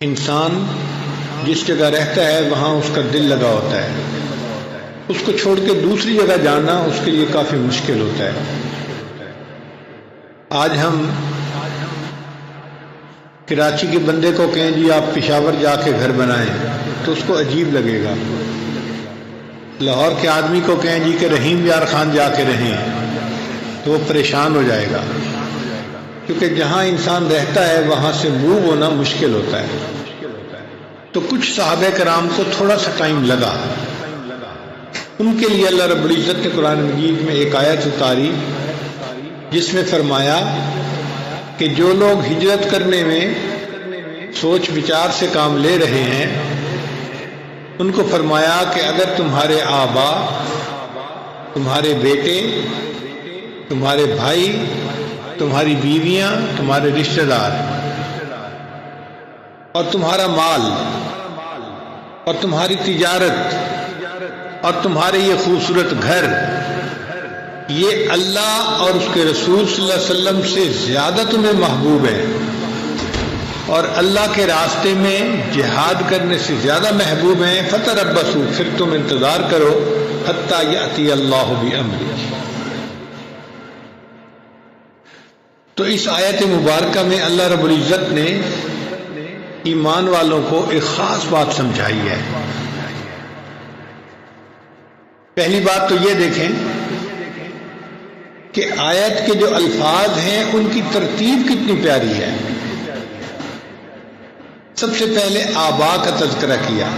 انسان جس جگہ رہتا ہے وہاں اس کا دل لگا ہوتا ہے، اس کو چھوڑ کے دوسری جگہ جانا اس کے لیے کافی مشکل ہوتا ہے۔ آج ہم کراچی کے بندے کو کہیں جی آپ پشاور جا کے گھر بنائیں تو اس کو عجیب لگے گا، لاہور کے آدمی کو کہیں جی کہ رحیم یار خان جا کے رہیں تو وہ پریشان ہو جائے گا، کیونکہ جہاں انسان رہتا ہے وہاں سے موو ہونا مشکل ہوتا ہے۔ تو کچھ صحابہ کرام کو تھوڑا سا ٹائم لگا، ان کے لیے اللہ رب العزت نے قرآن مجید میں ایک آیت اتاری جس میں فرمایا کہ جو لوگ ہجرت کرنے میں سوچ بچار سے کام لے رہے ہیں ان کو فرمایا کہ اگر تمہارے آبا، تمہارے بیٹے، تمہارے بھائی، تمہاری بیویاں، تمہارے رشتہ دار اور تمہارا مال اور تمہاری تجارت اور تمہارے یہ خوبصورت گھر یہ اللہ اور اس کے رسول صلی اللہ علیہ وسلم سے زیادہ تمہیں محبوب ہے اور اللہ کے راستے میں جہاد کرنے سے زیادہ محبوب ہیں، فتربصوا، پھر تم انتظار کرو حتی یأتی اللہ بامرہ۔ تو اس آیت مبارکہ میں اللہ رب العزت نے ایمان والوں کو ایک خاص بات سمجھائی ہے۔ پہلی بات تو یہ دیکھیں کہ آیت کے جو الفاظ ہیں ان کی ترتیب کتنی پیاری ہے۔ سب سے پہلے آبا کا تذکرہ کیا۔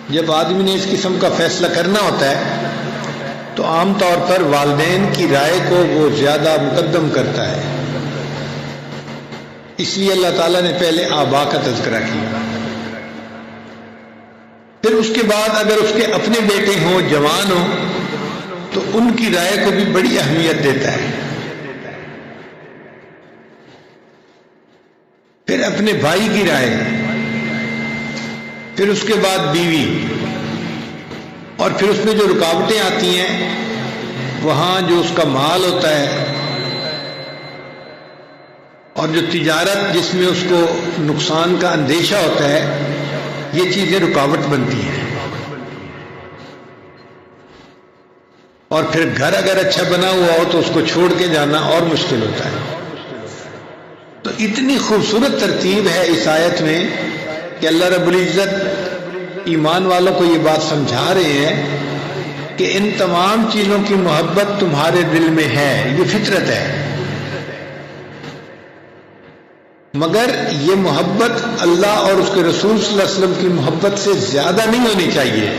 جب آدمی نے اس قسم کا فیصلہ کرنا ہوتا ہے تو عام طور پر والدین کی رائے کو وہ زیادہ مقدم کرتا ہے، اس لیے اللہ تعالیٰ نے پہلے آبا کا تذکرہ کیا۔ پھر اس کے بعد اگر اس کے اپنے بیٹے ہوں، جوان ہوں، تو ان کی رائے کو بھی بڑی اہمیت دیتا ہے۔ پھر اپنے بھائی کی رائے، پھر اس کے بعد بیوی، اور پھر اس میں جو رکاوٹیں آتی ہیں وہاں جو اس کا مال ہوتا ہے اور جو تجارت جس میں اس کو نقصان کا اندیشہ ہوتا ہے، یہ چیزیں رکاوٹ بنتی ہیں۔ اور پھر گھر اگر اچھا بنا ہوا ہو تو اس کو چھوڑ کے جانا اور مشکل ہوتا ہے۔ تو اتنی خوبصورت ترتیب ہے اس آیت میں کہ اللہ رب العزت ایمان والوں کو یہ بات سمجھا رہے ہیں کہ ان تمام چیزوں کی محبت تمہارے دل میں ہے، یہ فطرت ہے، مگر یہ محبت اللہ اور اس کے رسول صلی اللہ علیہ وسلم کی محبت سے زیادہ نہیں ہونی چاہیے۔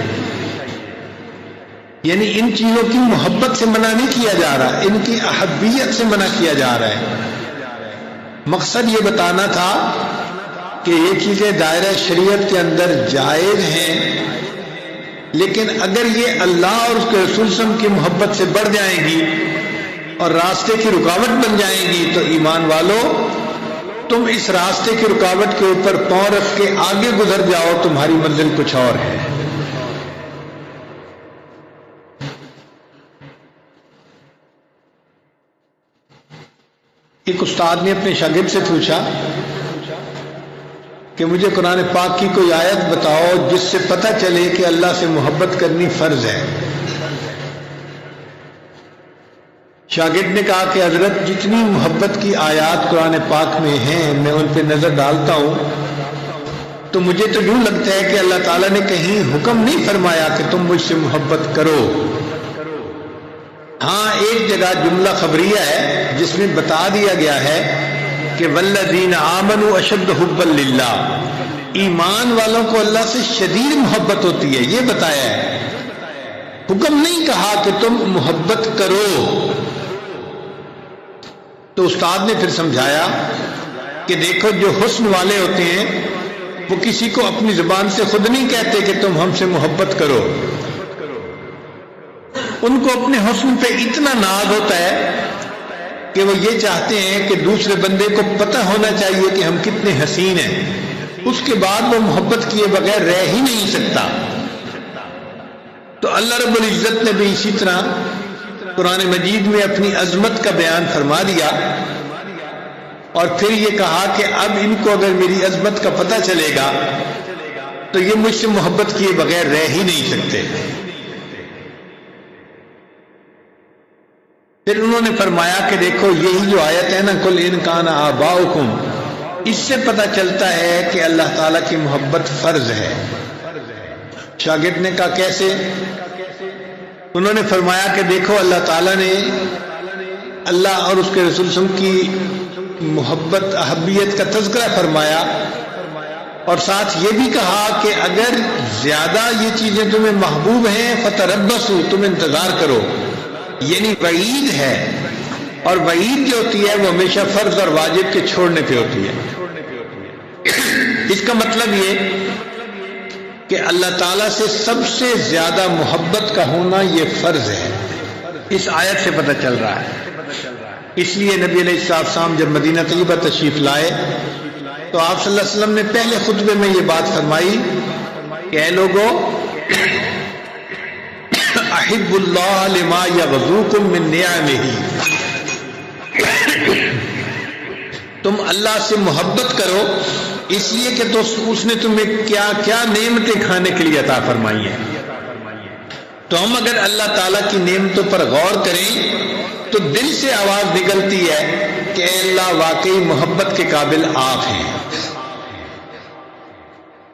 یعنی ان چیزوں کی محبت سے منع نہیں کیا جا رہا، ان کی احبیت سے منع کیا جا رہا ہے۔ مقصد یہ بتانا تھا کہ یہ چیزیں دائرہ شریعت کے اندر جائز ہیں، لیکن اگر یہ اللہ اور اس کے رسول صلی اللہ علیہ وسلم کی محبت سے بڑھ جائیں گی اور راستے کی رکاوٹ بن جائیں گی تو ایمان والو تم اس راستے کی رکاوٹ کے اوپر پاؤں رکھ کے آگے گزر جاؤ، تمہاری منزل کچھ اور ہے۔ ایک استاد نے اپنے شاگرد سے پوچھا کہ مجھے قرآن پاک کی کوئی آیت بتاؤ جس سے پتہ چلے کہ اللہ سے محبت کرنی فرض ہے۔ شاگرد نے کہا کہ حضرت جتنی محبت کی آیات قرآن پاک میں ہیں میں ان پہ نظر ڈالتا ہوں تو مجھے تو یوں لگتا ہے کہ اللہ تعالیٰ نے کہیں حکم نہیں فرمایا کہ تم مجھ سے محبت کرو۔ ہاں ایک جگہ جملہ خبریہ ہے جس میں بتا دیا گیا ہے کہ والذین آمنوا اشد حبا للہ، ایمان والوں کو اللہ سے شدید محبت ہوتی ہے، یہ بتایا ہے، حکم نہیں کہا کہ تم محبت کرو۔ تو استاد نے پھر سمجھایا کہ دیکھو جو حسن والے ہوتے ہیں وہ کسی کو اپنی زبان سے خود نہیں کہتے کہ تم ہم سے محبت کرو، ان کو اپنے حسن پہ اتنا ناز ہوتا ہے کہ وہ یہ چاہتے ہیں کہ دوسرے بندے کو پتہ ہونا چاہیے کہ ہم کتنے حسین ہیں، اس کے بعد وہ محبت کیے بغیر رہ ہی نہیں سکتا۔ تو اللہ رب العزت نے بھی اسی طرح قرآن مجید میں اپنی عظمت کا بیان فرما دیا اور پھر یہ کہا کہ اب ان کو اگر میری عظمت کا پتہ چلے گا تو یہ مجھ سے محبت کیے بغیر رہ ہی نہیں سکتے. پھر انہوں نے فرمایا کہ دیکھو یہی جو آیت ہے نا قل ان کان آباؤکم، اس سے پتہ چلتا ہے کہ اللہ تعالیٰ کی محبت فرض ہے. شاگرد نے کہا کیسے؟ انہوں نے فرمایا کہ دیکھو اللہ تعالیٰ نے اللہ اور اس کے رسول صلی اللہ علیہ وسلم کی محبت احبیت کا تذکرہ فرمایا اور ساتھ یہ بھی کہا کہ اگر زیادہ یہ چیزیں تمہیں محبوب ہیں فتربصوا، تم انتظار کرو. یعنی وعید ہے، اور وعید جو ہوتی ہے وہ ہمیشہ فرض اور واجب کے چھوڑنے پہ ہوتی ہے. اس کا مطلب یہ کہ اللہ تعالیٰ سے سب سے زیادہ محبت کا ہونا یہ فرض ہے. اس آیت سے پتہ چل رہا ہے. اس لیے نبی علیہ السلام جب مدینہ طیبہ تشریف لائے تو آپ صلی اللہ علیہ وسلم نے پہلے خطبے میں یہ بات فرمائی کہ اے لوگو احب اللہ لما یغزوکم من نعمہ، تم اللہ سے محبت کرو اس لیے کہ تو اس نے تمہیں کیا کیا نعمتیں کھانے کے لیے عطا فرمائی ہیں. تو ہم اگر اللہ تعالیٰ کی نعمتوں پر غور کریں تو دل سے آواز نکلتی ہے کہ اے اللہ واقعی محبت کے قابل آپ ہیں.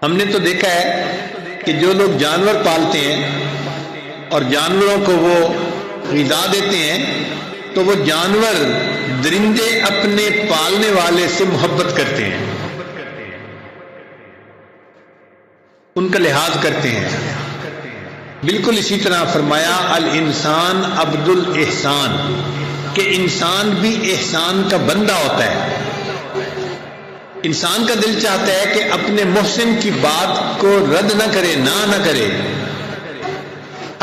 ہم نے تو دیکھا ہے کہ جو لوگ جانور پالتے ہیں اور جانوروں کو وہ غذا دیتے ہیں تو وہ جانور درندے اپنے پالنے والے سے محبت کرتے ہیں، ان کا لحاظ کرتے ہیں. بالکل اسی طرح فرمایا الانسان عبد الاحسان، کہ انسان بھی احسان کا بندہ ہوتا ہے. انسان کا دل چاہتا ہے کہ اپنے محسن کی بات کو رد نہ کرے، نہ کرے.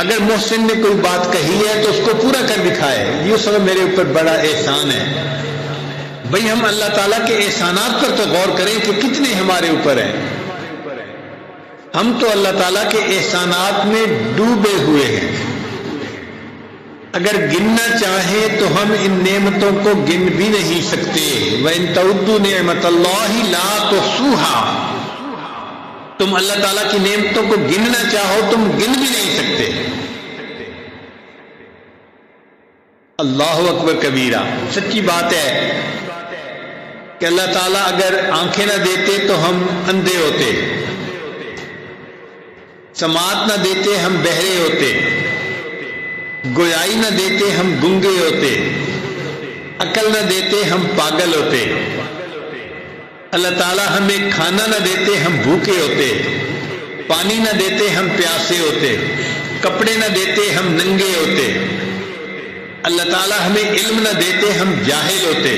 اگر محسن نے کوئی بات کہی ہے تو اس کو پورا کر دکھائے، یہ سب میرے اوپر بڑا احسان ہے. بھئی ہم اللہ تعالیٰ کے احسانات پر تو غور کریں کہ کتنے ہمارے اوپر ہیں. ہم تو اللہ تعالیٰ کے احسانات میں ڈوبے ہوئے ہیں. اگر گننا چاہیں تو ہم ان نعمتوں کو گن بھی نہیں سکتے. وَإِن تَعُدُّوا نِعْمَتَ اللَّهِ لَا تُحْصُوهَا، تم اللہ تعالیٰ کی نعمتوں کو گننا چاہو تم گن بھی نہیں سکتے. اللہ اکبر کبیرہ. سچی بات ہے کہ اللہ تعالیٰ اگر آنکھیں نہ دیتے تو ہم اندھے ہوتے، سماعت نہ دیتے ہم بہرے ہوتے، گویائی نہ دیتے ہم گنگے ہوتے، عقل نہ دیتے ہم پاگل ہوتے. اللہ تعالیٰ ہمیں کھانا نہ دیتے ہم بھوکے ہوتے، پانی نہ دیتے ہم پیاسے ہوتے، کپڑے نہ دیتے ہم ننگے ہوتے. اللہ تعالیٰ ہمیں علم نہ دیتے ہم جاہل ہوتے.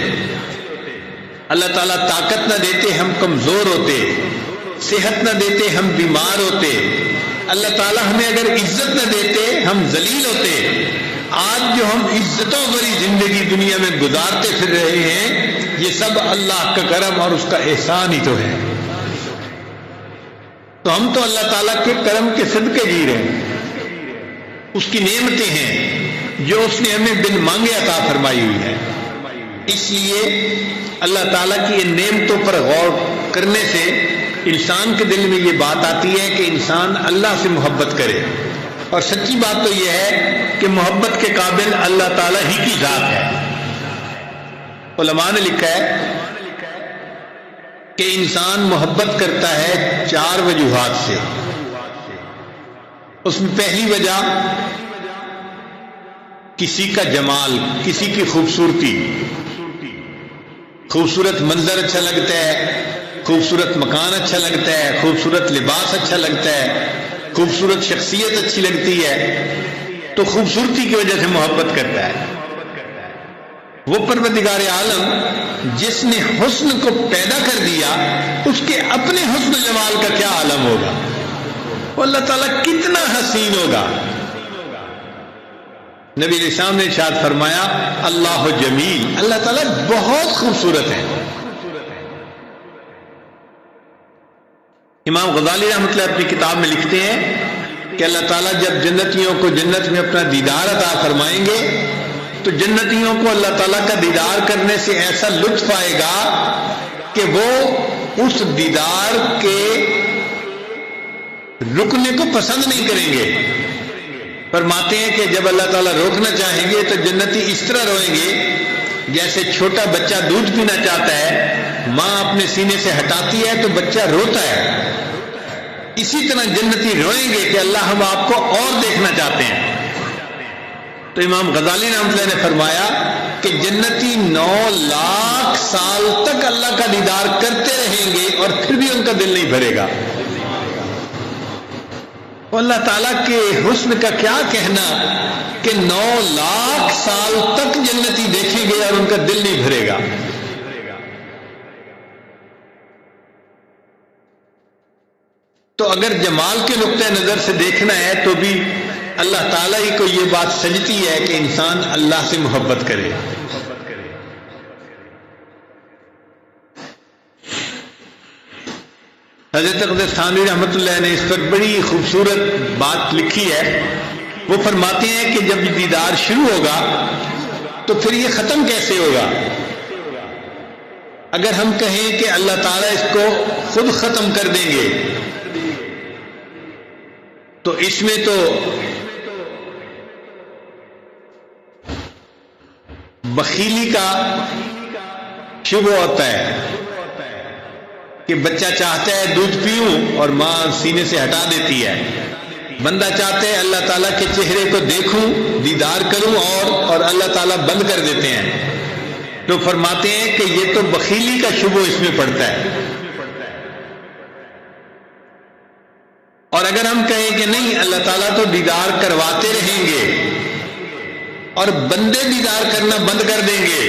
اللہ تعالیٰ طاقت نہ دیتے ہم کمزور ہوتے، صحت نہ دیتے ہم بیمار ہوتے. اللہ تعالیٰ ہمیں اگر عزت نہ دیتے ہم ذلیل ہوتے. آج جو ہم عزتوں بھری زندگی دنیا میں گزارتے پھر رہے ہیں یہ سب اللہ کا کرم اور اس کا احسان ہی تو ہے. تو ہم تو اللہ تعالیٰ کے کرم کے صدقے جی رہے ہیں. اس کی نعمتیں ہیں جو اس نے ہمیں بن مانگے عطا فرمائی ہوئی ہے. اس لیے اللہ تعالیٰ کی ان نعمتوں پر غور کرنے سے انسان کے دل میں یہ بات آتی ہے کہ انسان اللہ سے محبت کرے. اور سچی بات تو یہ ہے کہ محبت کے قابل اللہ تعالیٰ ہی کی ذات ہے. علماء نے لکھا ہے کہ انسان محبت کرتا ہے 4 وجوہات سے. اس میں پہلی وجہ کسی کا جمال، کسی کی خوبصورتی. خوبصورت منظر اچھا لگتا ہے، خوبصورت مکان اچھا لگتا ہے، خوبصورت لباس اچھا لگتا ہے، خوبصورت شخصیت اچھی لگتی ہے تو خوبصورتی کی وجہ سے محبت کرتا ہے. وہ پروردگار عالم جس نے حسن کو پیدا کر دیا اس کے اپنے حسن جمال کا کیا عالم ہوگا. وہ اللہ تعالیٰ کتنا حسین ہوگا. نبی علیہ السلام نے ارشاد فرمایا اللہ جمیل، اللہ تعالیٰ بہت خوبصورت ہے. امام غزالی رحمۃ اللہ اپنی کتاب میں لکھتے ہیں کہ اللہ تعالیٰ جب جنتیوں کو جنت میں اپنا دیدار عطا فرمائیں گے تو جنتیوں کو اللہ تعالیٰ کا دیدار کرنے سے ایسا لطف آئے گا کہ وہ اس دیدار کے رکنے کو پسند نہیں کریں گے. فرماتے ہیں کہ جب اللہ تعالیٰ روکنا چاہیں گے تو جنتی اس طرح روئیں گے جیسے چھوٹا بچہ دودھ پینا چاہتا ہے، ماں اپنے سینے سے ہٹاتی ہے تو بچہ روتا ہے. اسی طرح جنتی روئیں گے کہ اللہ ہم آپ کو اور دیکھنا چاہتے ہیں. تو امام غزالی رحمۃ اللہ نے فرمایا کہ جنتی 9 لاکھ سال تک اللہ کا دیدار کرتے رہیں گے اور پھر بھی ان کا دل نہیں بھرے گا. اللہ تعالیٰ کے حسن کا کیا کہنا کہ 9 لاکھ سال تک جنتی دیکھیں گے اور ان کا دل نہیں بھرے گا. تو اگر جمال کے نقطۂ نظر سے دیکھنا ہے تو بھی اللہ تعالیٰ ہی کو یہ بات سجتی ہے کہ انسان اللہ سے محبت کرے. حضرت اقدس تھانوی رحمۃ اللہ نے اس پر بڑی خوبصورت بات لکھی ہے. وہ فرماتے ہیں کہ جب دیدار شروع ہوگا تو پھر یہ ختم کیسے ہوگا؟ اگر ہم کہیں کہ اللہ تعالیٰ اس کو خود ختم کر دیں گے تو اس میں تو بخیلی کا شبہ ہوتا ہے کہ بچہ چاہتا ہے دودھ پیوں اور ماں سینے سے ہٹا دیتی ہے. بندہ چاہتا ہے اللہ تعالیٰ کے چہرے کو دیکھوں، دیدار کروں اور اللہ تعالیٰ بند کر دیتے ہیں. تو فرماتے ہیں کہ یہ تو بخیلی کا شبہ اس میں پڑتا ہے. اور اگر ہم کہیں کہ نہیں اللہ تعالیٰ تو دیدار کرواتے رہیں گے اور بندے دیدار کرنا بند کر دیں گے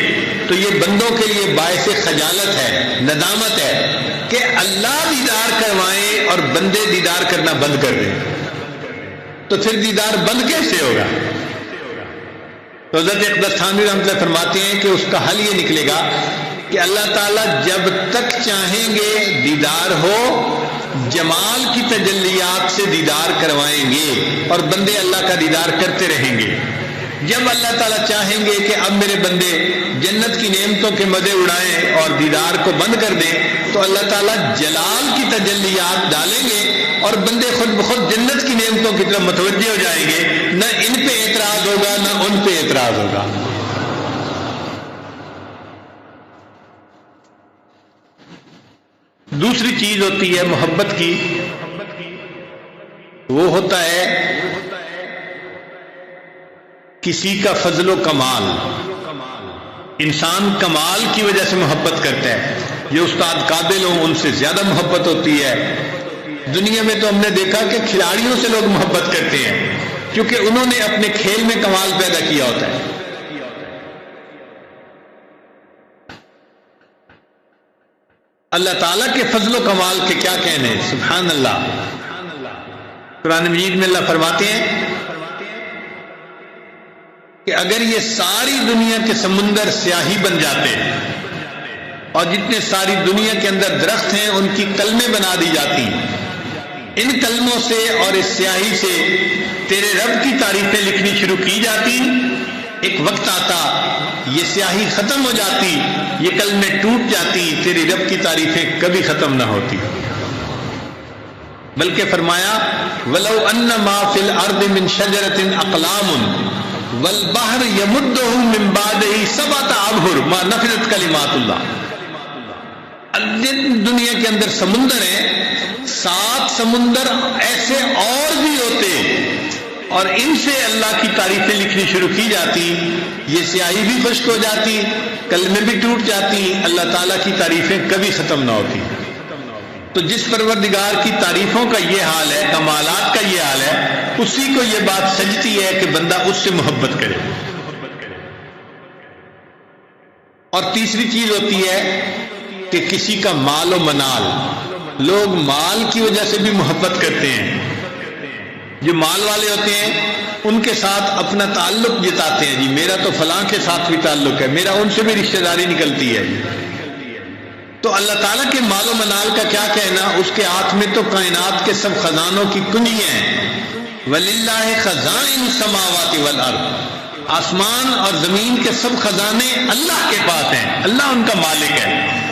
تو یہ بندوں کے لیے باعث خجالت ہے، ندامت ہے کہ اللہ دیدار کروائیں اور بندے دیدار کرنا بند کر دیں. تو پھر دیدار بند کیسے ہوگا؟ تو حضرت اقدس تھانوی رحمۃ اللہ فرماتے ہیں کہ اس کا حل یہ نکلے گا کہ اللہ تعالیٰ جب تک چاہیں گے دیدار ہو، جمال کی تجلیات سے دیدار کروائیں گے اور بندے اللہ کا دیدار کرتے رہیں گے. جب اللہ تعالیٰ چاہیں گے کہ اب میرے بندے جنت کی نعمتوں کے مزے اڑائیں اور دیدار کو بند کر دیں تو اللہ تعالیٰ جلال کی تجلیات ڈالیں گے اور بندے خود بخود جنت کی نعمتوں کی طرف متوجہ ہو جائیں گے. نہ ان پہ اعتراض ہوگا نہ ان پہ اعتراض ہوگا. دوسری چیز ہوتی ہے محبت کی، وہ ہوتا ہے کسی کا فضل و کمال. انسان کمال کی وجہ سے محبت کرتا ہے. جو استاد قابل ہوں ان سے زیادہ محبت ہوتی ہے. دنیا میں تو ہم نے دیکھا کہ کھلاڑیوں سے لوگ محبت کرتے ہیں کیونکہ انہوں نے اپنے کھیل میں کمال پیدا کیا ہوتا ہے. اللہ تعالیٰ کے فضل و کمال کے کیا کہنے، سبحان اللہ. قرآن مجید میں اللہ فرماتے ہیں کہ اگر یہ ساری دنیا کے سمندر سیاہی بن جاتے اور جتنے ساری دنیا کے اندر درخت ہیں ان کی کلمیں بنا دی جاتی، ان کلموں سے اور اس سیاہی سے تیرے رب کی تعریفیں لکھنی شروع کی جاتی، ایک وقت آتا یہ سیاہی ختم ہو جاتی، یہ کلمیں ٹوٹ جاتی، تیری رب کی تعریفیں کبھی ختم نہ ہوتی. بلکہ فرمایا وَلَوْ أَنَّ مَا فِي الْأَرْضِ مِنْ شَجَرَةٍ أَقْلَامٌ والبحر يمده من بعده 7 أبحر ما نفذت کلمات اللہ. دنیا کے اندر سمندر ہیں، 7 سمندر ایسے اور بھی ہوتے اور ان سے اللہ کی تعریفیں لکھنی شروع کی جاتی، یہ سیاہی بھی خشک ہو جاتی، کلمیں بھی ٹوٹ جاتی، اللہ تعالیٰ کی تعریفیں کبھی ختم نہ ہوتی. تو جس پروردگار کی تعریفوں کا یہ حال ہے، کمالات کا یہ حال ہے، اسی کو یہ بات سجتی ہے کہ بندہ اس سے محبت کرے. اور تیسری چیز ہوتی ہے کہ کسی کا مال و منال. لوگ مال کی وجہ سے بھی محبت کرتے ہیں. جو مال والے ہوتے ہیں ان کے ساتھ اپنا تعلق جتاتے ہیں، جی میرا تو فلاں کے ساتھ بھی تعلق ہے، میرا ان سے بھی رشتہ داری نکلتی ہے. تو اللہ تعالیٰ کے مال و منال کا کیا کہنا، اس کے ہاتھ میں تو کائنات کے سب خزانوں کی کنجیاں ہیں. وَلِلَّهِ خَزَائِنُ السَّمَاوَاتِ وَالْأَرْضِ. آسمان اور زمین کے سب خزانے اللہ کے پاس ہیں، اللہ ان کا مالک ہے۔